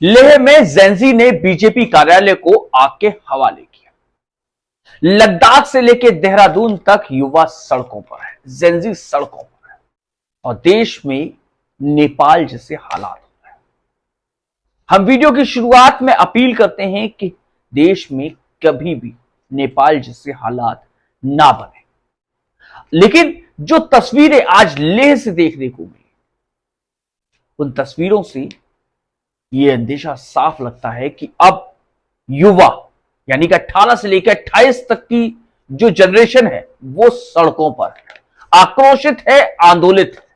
लेह में जेंजी ने बीजेपी कार्यालय को आग के हवाले किया। लद्दाख से लेकर देहरादून तक युवा सड़कों पर है, जेंजी सड़कों पर है और देश में नेपाल जैसे हालात हो रहे हैं। हम वीडियो की शुरुआत में अपील करते हैं कि देश में कभी भी नेपाल जैसे हालात ना बने, लेकिन जो तस्वीरें आज लेह से देखने को मिली, उन तस्वीरों से यह अंदेशा साफ लगता है कि अब युवा यानी कि 18 से लेकर 28 तक की जो जनरेशन है वो सड़कों पर आक्रोशित है, आंदोलित है।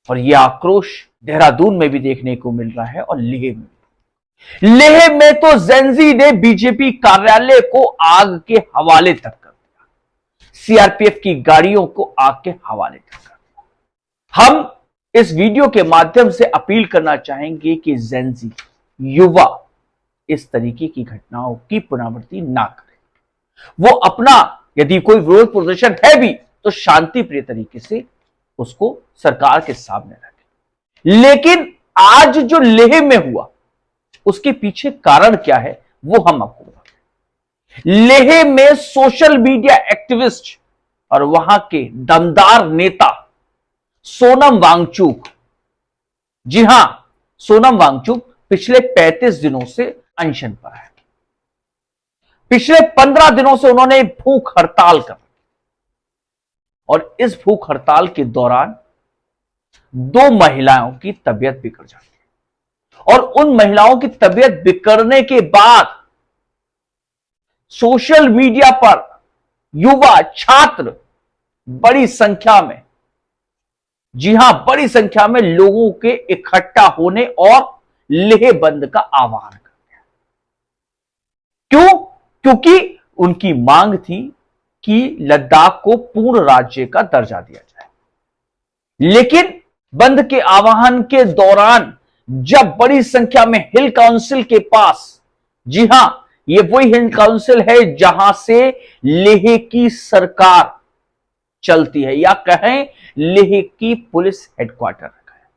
और यह आक्रोश देहरादून में भी देखने को मिल रहा है और लेह में तो जेंजी ने बीजेपी कार्यालय को आग के हवाले तक कर दिया, सीआरपीएफ की गाड़ियों को आग के हवाले तक कर दिया। हम इस वीडियो के माध्यम से अपील करना चाहेंगे कि जेंजी युवा इस तरीके की घटनाओं की पुनरावृत्ति ना करें। वो अपना यदि कोई विरोध प्रदर्शन है भी तो शांति प्रिय तरीके से उसको सरकार के सामने रखें। लेकिन आज जो लेह में हुआ उसके पीछे कारण क्या है वो हम आपको बताते हैं। लेह में सोशल मीडिया एक्टिविस्ट और वहां के दमदार नेता सोनम वांगचुक, जी हां, सोनम वांगचुक पिछले 35 दिनों से अनशन पर है। पिछले 15 दिनों से उन्होंने भूख हड़ताल कर और इस भूख हड़ताल के दौरान 2 महिलाओं की तबीयत बिगड़ जाती है और उन महिलाओं की तबीयत बिगड़ने के बाद सोशल मीडिया पर युवा छात्र बड़ी संख्या में, जी हां, बड़ी संख्या में लोगों के इकट्ठा होने और लेह बंद का आह्वान कर दिया। क्यों? क्योंकि उनकी मांग थी कि लद्दाख को पूर्ण राज्य का दर्जा दिया जाए। लेकिन बंद के आह्वान के दौरान जब बड़ी संख्या में हिल काउंसिल के पास, जी हां, ये वही हिल काउंसिल है जहां से लेह की सरकार चलती है या कहें लेह की पुलिस हेडक्वार्टर रखा है।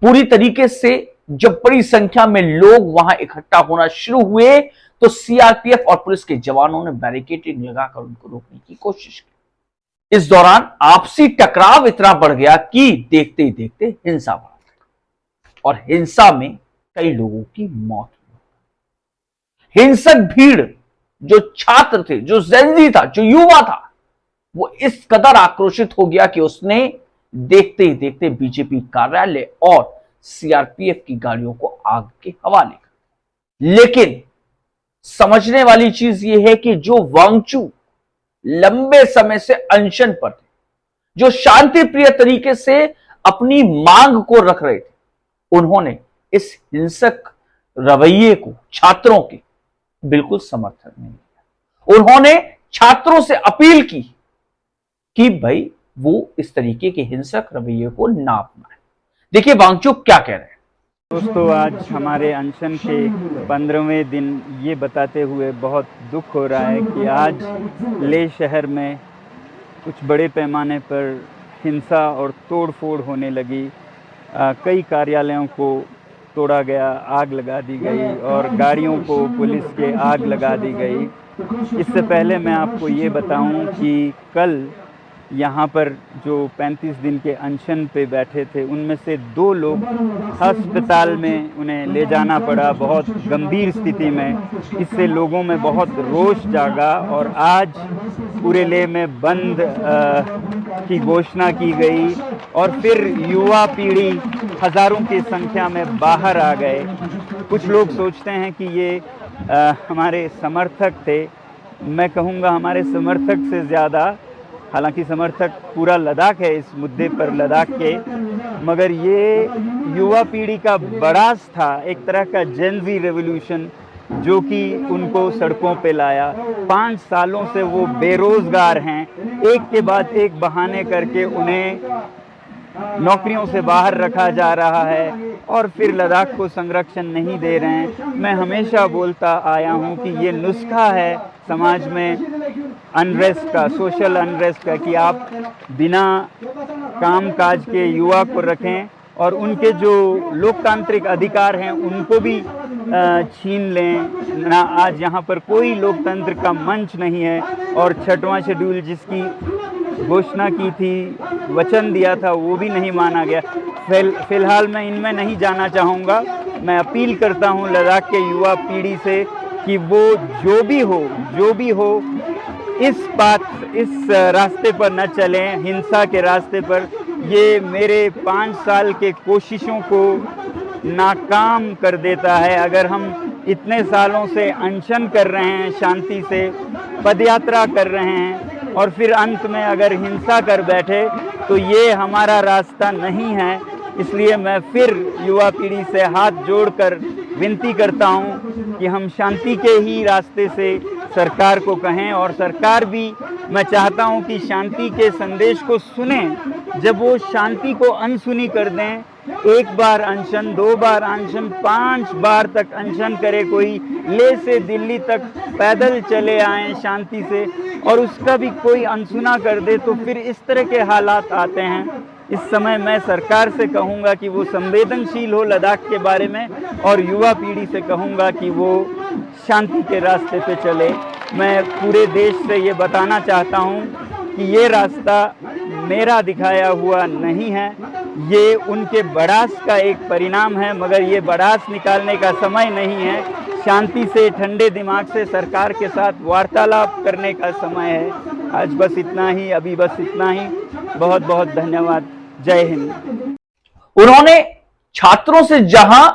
पूरी तरीके से जब बड़ी संख्या में लोग वहां इकट्ठा होना शुरू हुए तो सीआरपीएफ और पुलिस के जवानों ने बैरिकेडिंग लगाकर उनको रोकने की कोशिश की। इस दौरान आपसी टकराव इतना बढ़ गया कि देखते ही देखते हिंसा बढ़ गई और हिंसा में कई लोगों की मौत हुई। हिंसक भीड़ जो छात्र थे, जो जेंजी था, जो युवा था, वो इस कदर आक्रोशित हो गया कि उसने देखते ही देखते बीजेपी कार्यालय और सीआरपीएफ की गाड़ियों को आग के हवाले कर। लेकिन समझने वाली चीज यह है कि जो वांगचुक लंबे समय से अनशन पर थे, जो शांति प्रिय तरीके से अपनी मांग को रख रहे थे, उन्होंने इस हिंसक रवैये को छात्रों के बिल्कुल समर्थन नहीं किया। उन्होंने छात्रों से अपील की कि भाई वो इस तरीके के हिंसक रवैये को ना अपनाएं। देखिए वांगचुक क्या कह रहे हैं। दोस्तों, आज हमारे अनशन के 15वें दिन ये बताते हुए बहुत दुख हो रहा है कि आज लेह शहर में कुछ बड़े पैमाने पर हिंसा और तोड़फोड़ होने लगी। कई कार्यालयों को तोड़ा गया, आग लगा दी गई और गाड़ियों को पुलिस के आग लगा दी गई। इससे पहले मैं आपको ये बताऊं कि कल यहाँ पर जो 35 दिन के अनशन पे बैठे थे उनमें से 2 लोग अस्पताल में उन्हें ले जाना पड़ा बहुत गंभीर स्थिति में। इससे लोगों में बहुत रोष जागा और आज पूरे लेह में बंद की घोषणा की गई और फिर युवा पीढ़ी हज़ारों की संख्या में बाहर आ गए। कुछ लोग सोचते हैं कि ये हमारे समर्थक थे। मैं कहूँगा हमारे समर्थक से ज़्यादा, हालांकि समर्थक पूरा लद्दाख है इस मुद्दे पर, लद्दाख के, मगर ये युवा पीढ़ी का बड़ास था, एक तरह का जेंजी रेवोल्यूशन जो कि उनको सड़कों पे लाया। 5 सालों से वो बेरोजगार हैं, एक के बाद एक बहाने करके उन्हें नौकरियों से बाहर रखा जा रहा है और फिर लद्दाख को संरक्षण नहीं दे रहे हैं। मैं हमेशा बोलता आया हूं कि ये नुस्खा है समाज में अनरेस्ट का, सोशल अनरेस्ट का, कि आप बिना काम काज के युवा को रखें और उनके जो लोकतांत्रिक अधिकार हैं उनको भी छीन लें ना। आज यहाँ पर कोई लोकतंत्र का मंच नहीं है और 6वां शेड्यूल जिसकी घोषणा की थी, वचन दिया था, वो भी नहीं माना गया। फिलहाल मैं इनमें नहीं जाना चाहूँगा। मैं अपील करता हूँ लद्दाख के युवा पीढ़ी से कि वो जो भी हो इस रास्ते पर न चलें, हिंसा के रास्ते पर। ये मेरे 5 साल के कोशिशों को नाकाम कर देता है। अगर हम इतने सालों से अनशन कर रहे हैं, शांति से पदयात्रा कर रहे हैं और फिर अंत में अगर हिंसा कर बैठे तो ये हमारा रास्ता नहीं है। इसलिए मैं फिर युवा पीढ़ी से हाथ जोड़कर विनती करता हूं कि हम शांति के ही रास्ते से सरकार को कहें और सरकार भी, मैं चाहता हूं कि शांति के संदेश को सुने। जब वो शांति को अनसुनी कर दें, 1 बार अनशन, 2 बार अनशन, 5 बार तक अनशन करे कोई, लेह से दिल्ली तक पैदल चले आए शांति से और उसका भी कोई अनसुना कर दे, तो फिर इस तरह के हालात आते हैं। इस समय मैं सरकार से कहूँगा कि वो संवेदनशील हो लद्दाख के बारे में और युवा पीढ़ी से कहूँगा कि वो शांति के रास्ते पे चले। मैं पूरे देश से ये बताना चाहता हूँ कि ये रास्ता मेरा दिखाया हुआ नहीं है, ये उनके बड़ास का एक परिणाम है, मगर ये बड़ास निकालने का समय नहीं है। शांति से, ठंडे दिमाग से सरकार के साथ वार्तालाप करने का समय है। आज बस इतना ही, अभी बस इतना ही। बहुत बहुत धन्यवाद। जय हिंद। उन्होंने छात्रों से जहां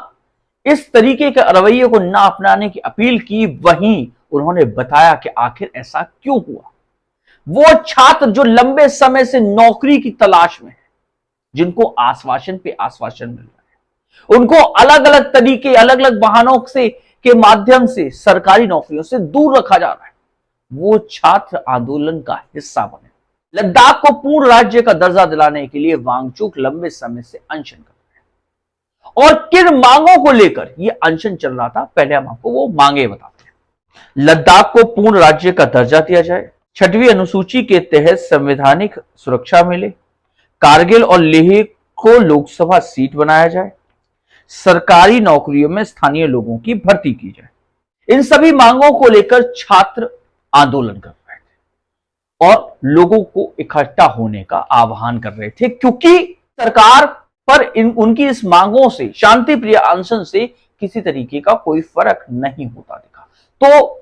इस तरीके के रवैये को ना अपनाने की अपील की, वहीं उन्होंने बताया कि आखिर ऐसा क्यों हुआ। वो छात्र जो लंबे समय से नौकरी की तलाश में है, जिनको आश्वासन पे आश्वासन मिल रहा है, उनको अलग अलग तरीके, अलग अलग बहानों से के माध्यम से सरकारी नौकरियों से दूर रखा जा रहा है, वो छात्र आंदोलन का हिस्सा बने। लद्दाख को पूर्ण राज्य का दर्जा दिलाने के लिए वांगचुक लंबे समय से अनशन कर रहे हैं। और किन मांगों को लेकर यह अनशन चल रहा था, पहले हम आपको वो मांगे बताते हैं। लद्दाख को पूर्ण राज्य का दर्जा दिया जाए, 6वीं अनुसूची के तहत संवैधानिक सुरक्षा मिले, कारगिल और लेह को लोकसभा सीट बनाया जाए, सरकारी नौकरियों में स्थानीय लोगों की भर्ती की जाए। इन सभी मांगों को लेकर छात्र आंदोलन कर रहे थे और लोगों को इकट्ठा होने का आह्वान कर रहे थे, क्योंकि सरकार पर उनकी इस मांगों से, शांति प्रिय अनशन से किसी तरीके का कोई फर्क नहीं होता दिखा। तो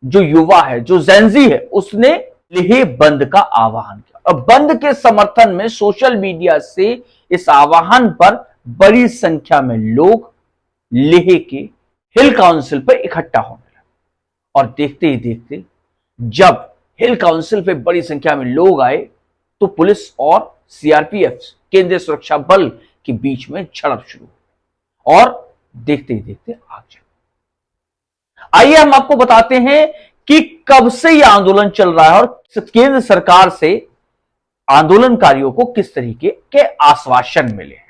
जो युवा है, जो जेनजी है, उसने लेह बंद का आह्वान किया और बंद के समर्थन में सोशल मीडिया से इस आह्वान पर बड़ी संख्या में लोग लेह के हिल काउंसिल पर इकट्ठा होने लगे। और देखते ही देखते जब हिल काउंसिल पे बड़ी संख्या में लोग आए तो पुलिस और सीआरपीएफ, केंद्रीय सुरक्षा बल के बीच में झड़प शुरू हुई और देखते ही देखते आग जम गई। आइए हम आपको बताते हैं कि कब से यह आंदोलन चल रहा है और केंद्र सरकार से आंदोलनकारियों को किस तरीके के आश्वासन मिले हैं।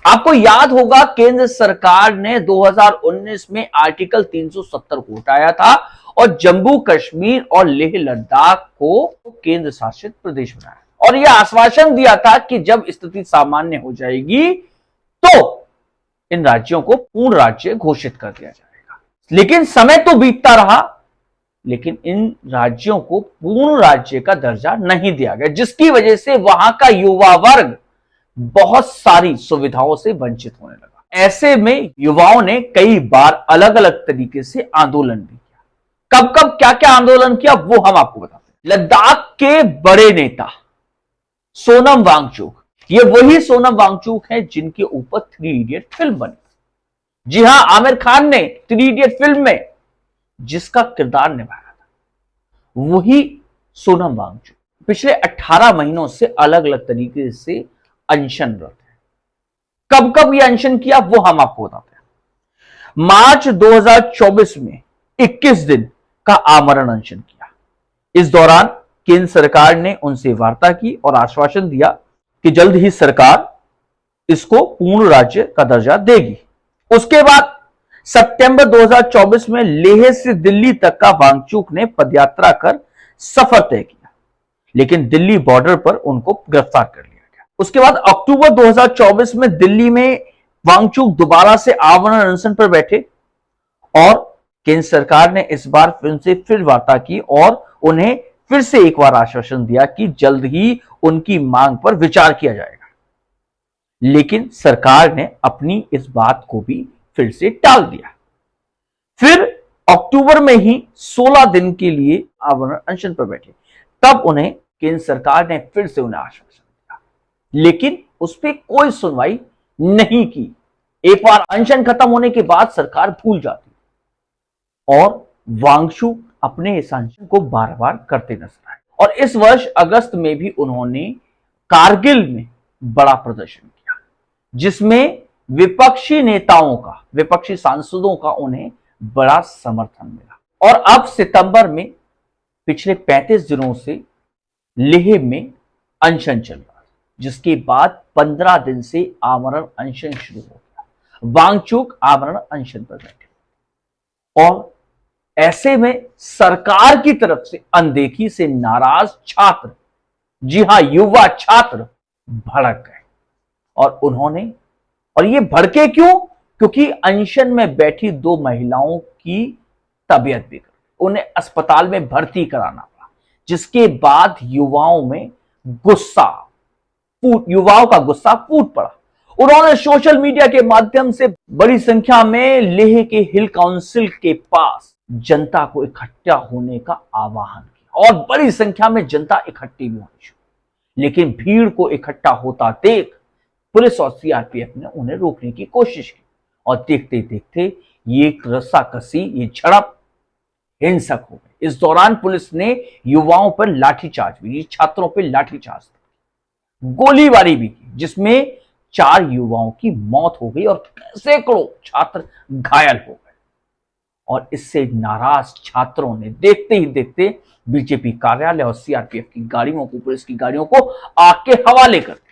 आपको याद होगा, केंद्र सरकार ने 2019 में आर्टिकल 370 को हटाया था और जम्मू कश्मीर और लेह लद्दाख को केंद्र शासित प्रदेश बनाया और यह आश्वासन दिया था कि जब स्थिति सामान्य हो जाएगी तो इन राज्यों को पूर्ण राज्य घोषित कर दिया जाएगा। लेकिन समय तो बीतता रहा, लेकिन इन राज्यों को पूर्ण राज्य का दर्जा नहीं दिया गया, जिसकी वजह से वहां का युवा वर्ग बहुत सारी सुविधाओं से वंचित होने लगा। ऐसे में युवाओं ने कई बार अलग अलग तरीके से आंदोलन भी किया। कब कब क्या क्या आंदोलन किया वो हम आपको बताते हैं। लद्दाख के बड़े नेता सोनम वांगचुक, ये वही सोनम वांगचुक है जिनके ऊपर 3 इडियट फिल्म बनी। जी हां, आमिर खान ने 3 इडियट फिल्म में जिसका किरदार निभाया था वही सोनम वांगचुक पिछले 18 महीनों से अलग अलग तरीके से अनशनरत है। कब कब यह अनशन किया वो हम आपको बताते हैं। मार्च 2024 में 21 दिन का आमरण अनशन किया। इस दौरान केंद्र सरकार ने उनसे वार्ता की और आश्वासन दिया कि जल्द ही सरकार इसको पूर्ण राज्य का दर्जा देगी। उसके बाद सितंबर 2024 में लेह से दिल्ली तक का वांगचुक ने पदयात्रा कर सफर तय किया, लेकिन दिल्ली बॉर्डर पर उनको गिरफ्तार कर लिया गया। उसके बाद अक्टूबर 2024 में दिल्ली में वांगचुक दोबारा से आवरण अनशन पर बैठे और केंद्र सरकार ने इस बार उनसे फिर वार्ता की और उन्हें फिर से एक बार आश्वासन दिया कि जल्द ही उनकी मांग पर विचार किया जाएगा। लेकिन सरकार ने अपनी इस बात को भी फिर से टाल दिया। फिर अक्टूबर में ही 16 दिन के लिए आवरण अनशन पर बैठे, तब उन्हें केंद्र सरकार ने फिर से उन्हें आश्वासन दिया, लेकिन उस पर कोई सुनवाई नहीं की। एक बार अनशन खत्म होने के बाद सरकार भूल जाती और वांगचुक अपने इस अनशन को बार बार करते नजर आए। और इस वर्ष अगस्त में भी उन्होंने कारगिल में बड़ा प्रदर्शन किया, जिसमें विपक्षी नेताओं का, विपक्षी सांसदों का उन्हें बड़ा समर्थन मिला। और अब सितंबर में पिछले 35 दिनों से लेह में अनशन चल रहा है, जिसके बाद 15 दिन से आमरण अनशन शुरू हो गया। वांगचुक आमरण अनशन पर बैठे और ऐसे में सरकार की तरफ से अनदेखी से नाराज छात्र, जी हां युवा छात्र, भड़क गए। और ये भड़के क्यों? क्योंकि अनशन में बैठी 2 महिलाओं की तबीयत बिगड़ गई, उन्हें अस्पताल में भर्ती कराना पड़ा, जिसके बाद युवाओं का गुस्सा फूट पड़ा। उन्होंने सोशल मीडिया के माध्यम से बड़ी संख्या में लेह के हिल काउंसिल के पास जनता को इकट्ठा होने का आह्वान किया और बड़ी संख्या में जनता इकट्ठी भी होनी शुरू। लेकिन भीड़ को इकट्ठा होता देख पुलिस और सीआरपीएफ ने उन्हें रोकने की कोशिश की और देखते देखते ये रस्साकसी, ये झड़प हिंसक हो गई। इस दौरान पुलिस ने युवाओं पर लाठीचार्ज भी, छात्रों पर लाठीचार्ज, गोलीबारी भी की, जिसमें 4 युवाओं की मौत हो गई और सैकड़ों छात्र घायल हो गए। और इससे नाराज छात्रों ने देखते ही देखते बीजेपी कार्यालय और सीआरपीएफ की गाड़ियों को, पुलिस की गाड़ियों को आग के हवाले कर दिया।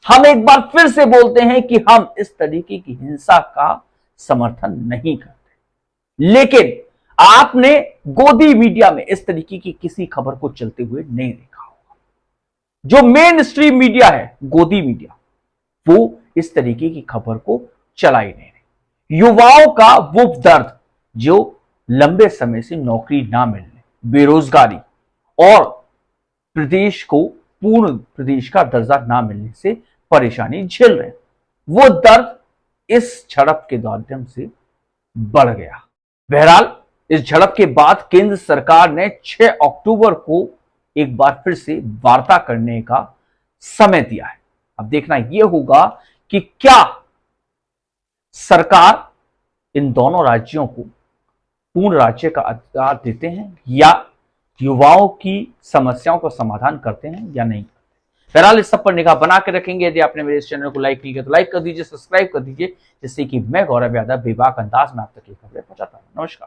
हम एक बार फिर से बोलते हैं कि हम इस तरीके की हिंसा का समर्थन नहीं करते, लेकिन आपने गोदी मीडिया में इस तरीके की किसी खबर को चलते हुए नहीं देखा होगा। जो मेन स्ट्रीम मीडिया है, गोदी मीडिया, वो इस तरीके की खबर को चला ही नहीं। युवाओं का वो दर्द जो लंबे समय से नौकरी ना मिलने, बेरोजगारी और प्रदेश को पूर्ण प्रदेश का दर्जा ना मिलने से परेशानी झेल रहे हैं, वो दर्द इस झड़प के माध्यम से बढ़ गया। बहरहाल इस झड़प के बाद केंद्र सरकार ने 6 अक्टूबर को एक बार फिर से वार्ता करने का समय दिया है। अब देखना यह होगा कि क्या सरकार इन दोनों राज्यों को पूर्ण राज्य का अधिकार देते हैं या युवाओं की समस्याओं का समाधान करते हैं या नहीं। बहरहाल इस सब पर निगाह बना के रखेंगे। यदि आपने मेरे इस चैनल को लाइक नहीं किया तो लाइक कर दीजिए, सब्सक्राइब कर दीजिए, जिससे कि मैं गौरव यादव बेबाक अंदाज में आप तक ये खबरें पहुंचाता हूं। नमस्कार।